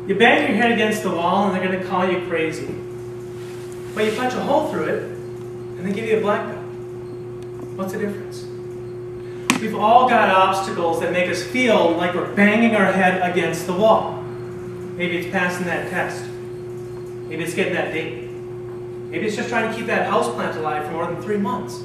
You bang your head against the wall and they're going to call you crazy. But you punch a hole through it and they give you a black belt. What's the difference? We've all got obstacles that make us feel like we're banging our head against the wall. Maybe it's passing that test. Maybe it's getting that date. Maybe it's just trying to keep that houseplant alive for more than 3 months.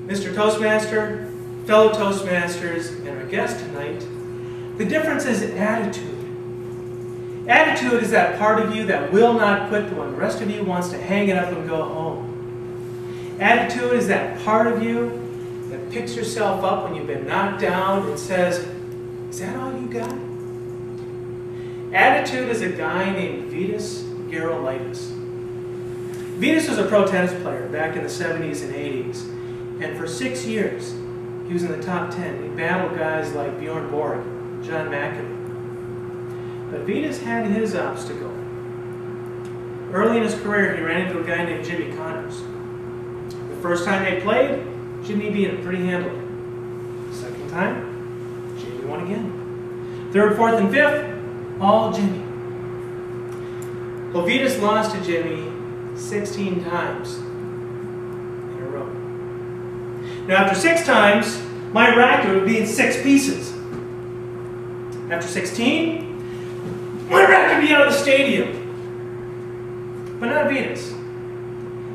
Mr. Toastmaster, fellow Toastmasters, and our guest tonight, the difference is attitude. Attitude is that part of you that will not quit when the rest of you wants to hang it up and go home. Attitude is that part of you that picks yourself up when you've been knocked down and says, "Is that all you got?" Attitude is a guy named Vitas Gerulaitis. Vitas was a pro tennis player back in the 70s and 80s, and for 6 years he was in the top 10. He battled guys like Bjorn Borg, John McEnroe. But Vitas had his obstacle. Early in his career, he ran into a guy named Jimmy Connors. The first time they played, Jimmy beat him pretty handily. Second time, Jimmy won again. Third, fourth, and fifth, all Jimmy. Well, Vitas lost to Jimmy 16 times in a row. Now, after 6 times, my racket would be in 6 pieces. After 16, my racket would be out of the stadium. But not Vitas.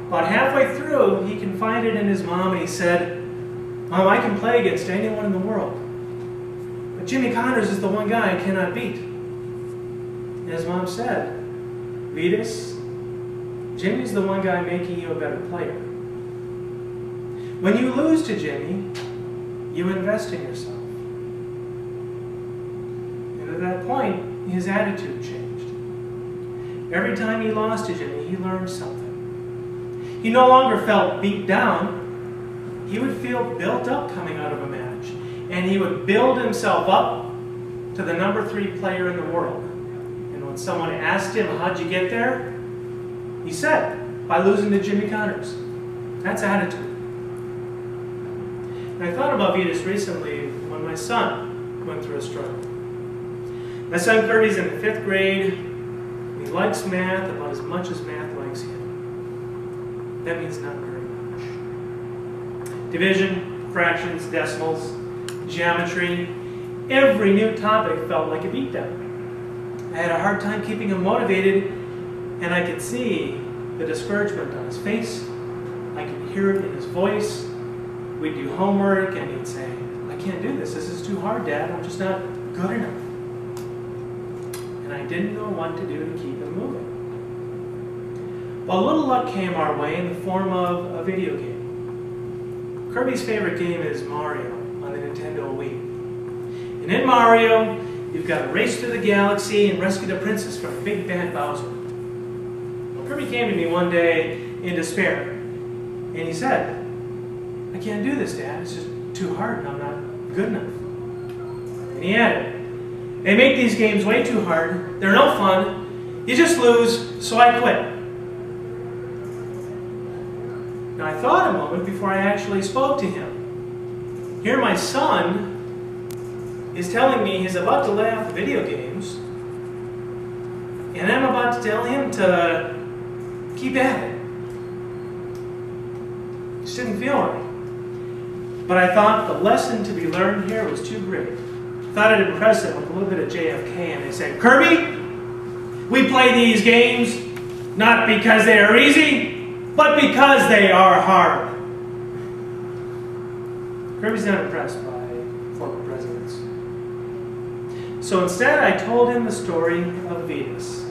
About halfway through, he confided in his mom and he said, "Mom, I can play against anyone in the world. But Jimmy Connors is the one guy I cannot beat." And his mom said, "Vitas, Jimmy's the one guy making you a better player. When you lose to Jimmy, you invest in yourself." And at that point, his attitude changed. Every time he lost to Jimmy, he learned something. He no longer felt beat down. He would feel built up coming out of a match. And he would build himself up to the number 3 player in the world. And when someone asked him, "How'd you get there?" he said, "By losing to Jimmy Connors." That's attitude. And I thought about Vitas recently when my son went through a struggle. My son Kirby's in the 5th grade. And he likes math about as much as math likes him. That means not very much. Division, fractions, decimals, geometry, every new topic felt like a beatdown. I had a hard time keeping him motivated, and I could see the discouragement on his face. I could hear it in his voice. We'd do homework, and he'd say, "I can't do this. This is too hard, Dad. I'm just not good enough." And I didn't know what to do to keep him moving. Well, a little luck came our way in the form of a video game. Kirby's favorite game is Mario on the Nintendo Wii. And in Mario, you've got to race through the galaxy and rescue the princess from Big Bad Bowser. Well, Kirby came to me one day in despair, and he said, "I can't do this, Dad. It's just too hard and I'm not good enough." And he added, "They make these games way too hard. They're no fun. You just lose, so I quit." Now, I thought a moment before I actually spoke to him. Here my son is telling me he's about to lay off the video games, and I'm about to tell him to keep at it. It just didn't feel right. But I thought the lesson to be learned here was too great. I thought I'd impress him with a little bit of JFK, and I said, "Kirby, we play these games not because they are easy, but because they are hard." Kirby's not impressed by former presidents. So instead, I told him the story of Vitas.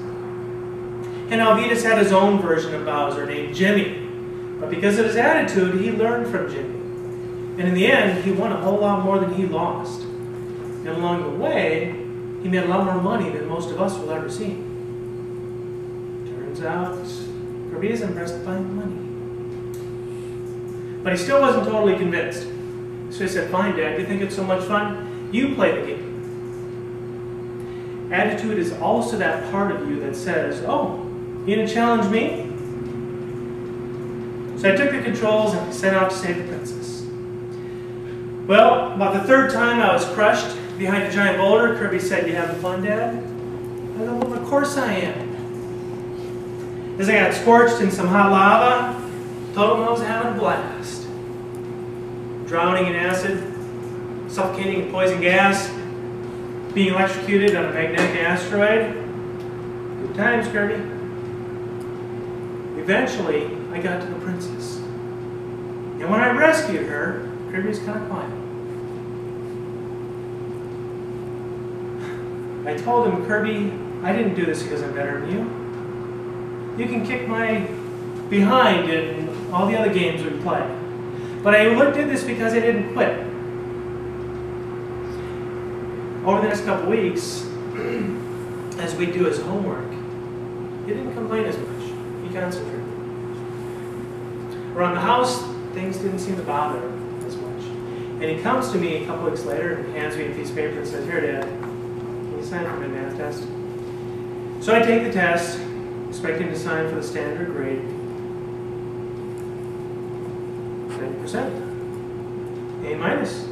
And how Vitas had his own version of Bowser named Jimmy. But because of his attitude, he learned from Jimmy. And in the end, he won a whole lot more than he lost. And along the way, he made a lot more money than most of us will ever see. Turns out, Kirby is impressed by money. But he still wasn't totally convinced. So he said, "Fine, Dad, you think it's so much fun? You play the game." Attitude is also that part of you that says, "Oh, you gonna challenge me?" So I took the controls and I set out to save the princess. Well, about the 3rd time I was crushed behind a giant boulder, Kirby said, "You having fun, Dad?" I go, well, of course I am. As I got scorched in some hot lava, told him I was having a blast. Drowning in acid, suffocating in poison gas, being electrocuted on a magnetic asteroid. Good times, Kirby. Eventually, I got to the princess. And when I rescued her, Kirby was kind of quiet. I told him, Kirby, I didn't do this because I'm better than you. You can kick my behind in all the other games we play. But I did this because I didn't quit. Over the next couple weeks, as we do his homework, he didn't complain as much. He concentrated. Around the house, things didn't seem to bother him as much. And he comes to me a couple weeks later and hands me a piece of paper and says, "Here, Dad, can you sign for my math test?" So I take the test, expecting to sign for the standard grade. 90%. A minus.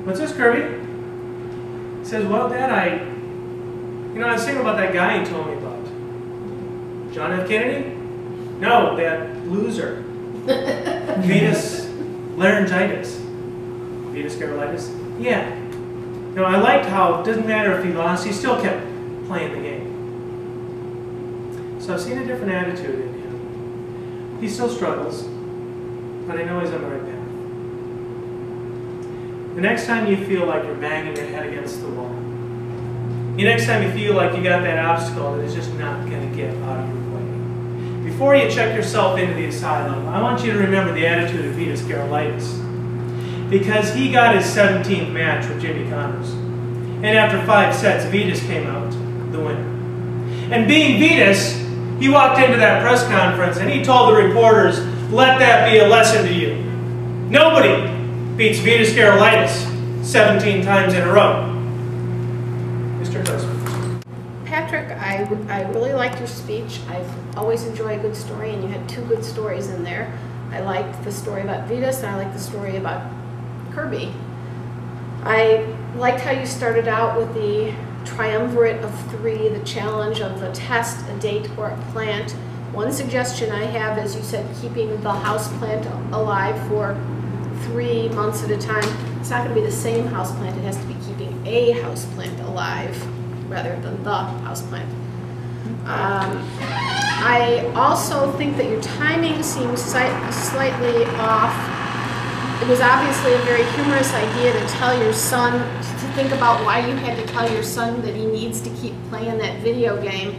What's this, Kirby? He says, "Well, Dad, I was thinking about that guy you told me about. John F. Kennedy? No, that loser. Venus laryngitis. Venus garolitis? Yeah. No, I liked how it doesn't matter if he lost, he still kept playing the game." So I've seen a different attitude in him. He still struggles, but I know he's on the right path. The next time you feel like you're banging your head against the wall, the next time you feel like you got that obstacle that is just not going to get out of your way, before you check yourself into the asylum, I want you to remember the attitude of Venus garolitis. Because he got his 17th match with Jimmy Connors. And after 5 sets, Vitas came out the winner. And being Vitas, he walked into that press conference and he told the reporters, "Let that be a lesson to you. Nobody beats Venus garolitis 17 times in a row." Mr. President. Patrick, I really liked your speech. I've always enjoyed a good story, and you had 2 good stories in there. I liked the story about Vitas, and I liked the story about Kirby. I liked how you started out with the triumvirate of 3, the challenge of the test, a date, or a plant. One suggestion I have is you said keeping the house plant alive for 3 months at a time. It's not going to be the same house plant. It has to be keeping a house plant alive rather than the house plant. I also think that your timing seems slightly off. It was obviously a very humorous idea to tell your son, to think about why you had to tell your son that he needs to keep playing that video game.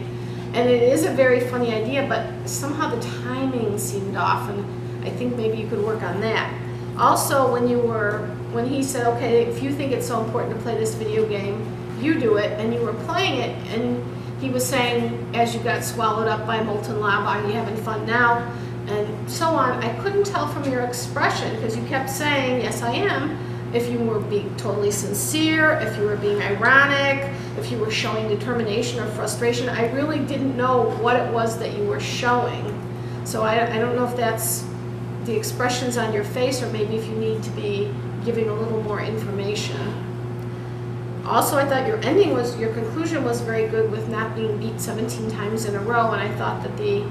And it is a very funny idea, but somehow the timing seemed off, and I think maybe you could work on that. Also, when he said, "Okay, if you think it's so important to play this video game, you do it," and you were playing it, and he was saying, as you got swallowed up by molten lava, "Are you having fun now?" and so on. I couldn't tell from your expression, because you kept saying, "Yes, I am," if you were being totally sincere, if you were being ironic, if you were showing determination or frustration. I really didn't know what it was that you were showing. So I don't know if that's the expressions on your face, or maybe if you need to be giving a little more information. Also, I thought your conclusion was very good with not being beat 17 times in a row, and I thought that the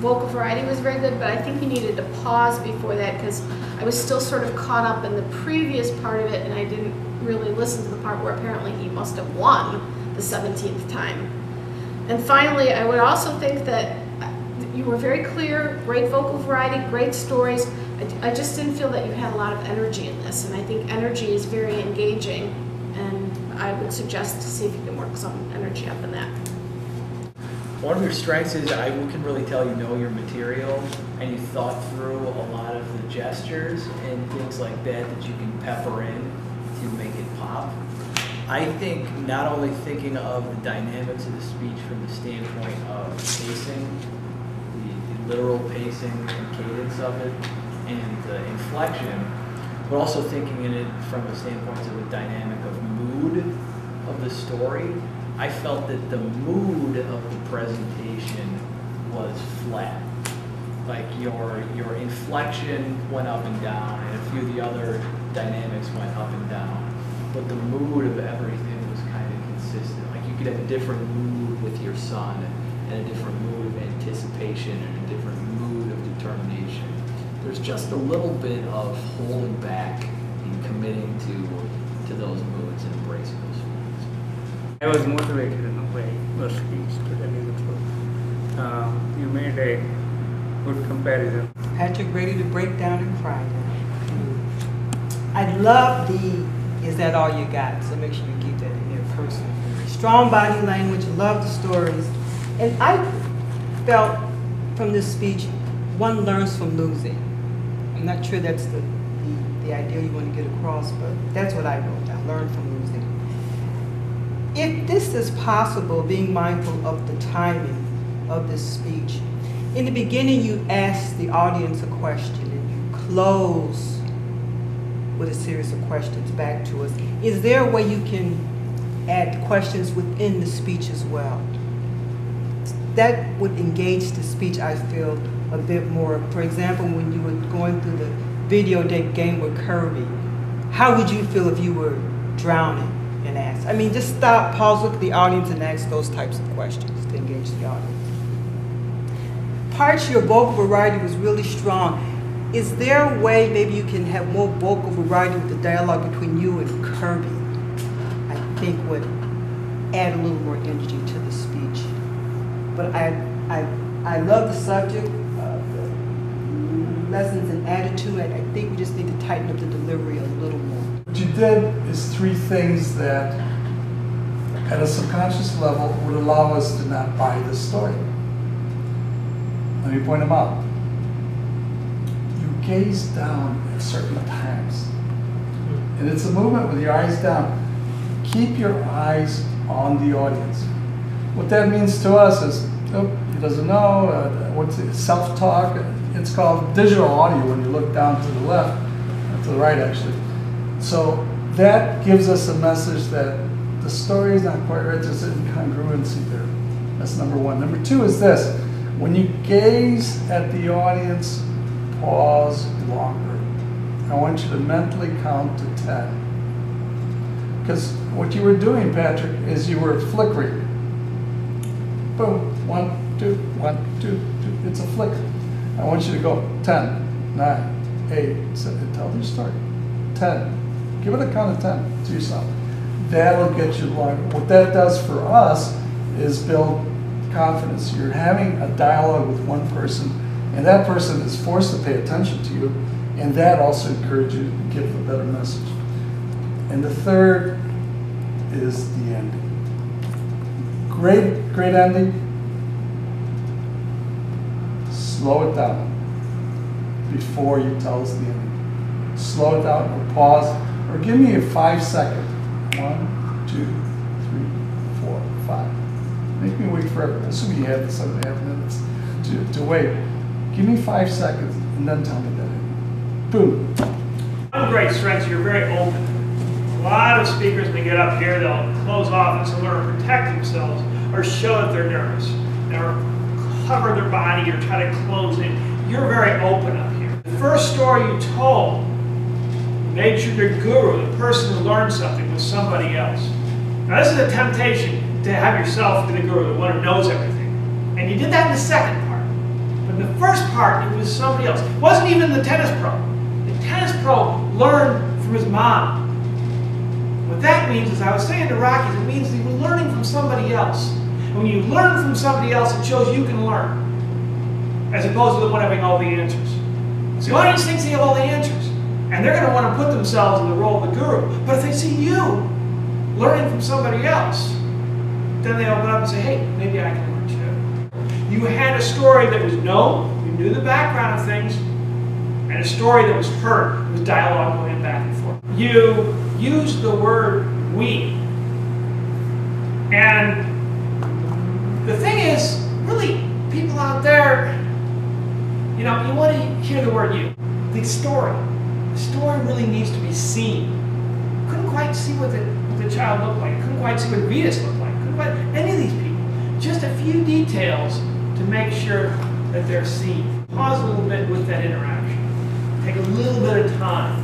vocal variety was very good, but I think you needed to pause before that, because I was still sort of caught up in the previous part of it, and I didn't really listen to the part where apparently he must have won the 17th time. And finally, I would also think that you were very clear, great vocal variety, great stories. I just didn't feel that you had a lot of energy in this, and I think energy is very engaging, and I would suggest to see if you can work some energy up in that. One of your strengths is I can really tell you know your material, and you thought through a lot of the gestures and things like that that you can pepper in to make it pop. I think not only thinking of the dynamics of the speech from the standpoint of pacing, the literal pacing and cadence of it, and the inflection, but also thinking in it from the standpoint of the dynamic of mood of the story. I felt that the mood of the presentation was flat. Like your inflection went up and down, and a few of the other dynamics went up and down. But the mood of everything was kind consistent. Like you could have a different mood with your son, and a different mood of anticipation, and a different mood of determination. There's just a little bit of holding back and committing to those moods and embracing those feelings. I was motivated in a way, your speech, to tell you the truth. You made a good comparison. Patrick, ready to break down and cry now. I love the, is that all you got? So make sure you keep that in there personally. Strong body language, love the stories. And I felt from this speech, one learns from losing. I'm not sure that's the idea you want to get across, but that's what I wrote down, learn from losing. If this is possible, being mindful of the timing of this speech, in the beginning you ask the audience a question and you close with a series of questions back to us. Is there a way you can add questions within the speech as well? That would engage the speech, I feel, a bit more. For example, when you were going through the video game with Kirby, how would you feel if you were drowning and asked? I mean, just stop, pause, look at the audience and ask those types of questions to engage the audience. Parts of your vocal variety was really strong. Is there a way maybe you can have more vocal variety with the dialogue between you and Kirby? I think would add a little more energy to the speech. But I love the subject, the lessons in attitude, and I think we just need to tighten up the delivery a little more. What you did is three things that, at a subconscious level, would allow us to not buy the story. Let me point them out. You gaze down at certain times. And it's a movement with your eyes down. Keep your eyes on the audience. What that means to us is, oh, he doesn't know, what's it, self-talk. It's called digital audio when you look down to the left, to the right actually. So that gives us a message that the story is not quite right, there's an incongruency there. That's number one. Number two is this. When you gaze at the audience, pause longer. I want you to mentally count to 10. Because what you were doing, Patrick, is you were flickering. Boom, 1, 2, 1, 2, 2. It's a flicker. I want you to go 10, 9, 8, 7, tell your story. 10. Give it a count of 10 to yourself. That'll get you longer. What that does for us is build confidence. You're having a dialogue with one person, and that person is forced to pay attention to you, and that also encourages you to give a better message. And the third is the ending. Great ending. Slow it down before you tell us the ending. Slow it down or pause, or give me a 5-second. 1, 2, 3, 4, 5. Make me wait forever. Assuming you have the 7.5 minutes to wait. Give me 5 seconds and then tell me that ending. Boom. One great strength is you're very open. A lot of speakers, when they get up here, they'll close off and so learn to protect themselves or show that they're nervous or cover their body or try to close in. You're very open up here. The first story you told made you your guru, the person who learned something, was somebody else. Now this is a temptation to have yourself be the guru, the one who knows everything. And you did that in the second part. But in the first part, it was somebody else. It wasn't even the tennis pro. The tennis pro learned from his mom. What that means, as I was saying to Rockies, it means that you were learning from somebody else. And when you learn from somebody else, it shows you can learn, as opposed to the one having all the answers. So the audience thinks they have all the answers, and they're going to want to put themselves in the role of the guru. But if they see you learning from somebody else, then they open up and say, hey, maybe I can learn too. You had a story that was known, you knew the background of things, and a story that was heard, with dialogue going back and forth. You used the word we. And the thing is, really, people out there, you know, you want to hear the word you. The story really needs to be seen. Couldn't quite see what the child looked like. Couldn't quite see what Vitas looked like. Couldn't quite, any of these people. Just a few details to make sure that they're seen. Pause a little bit with that interaction. Take a little bit of time.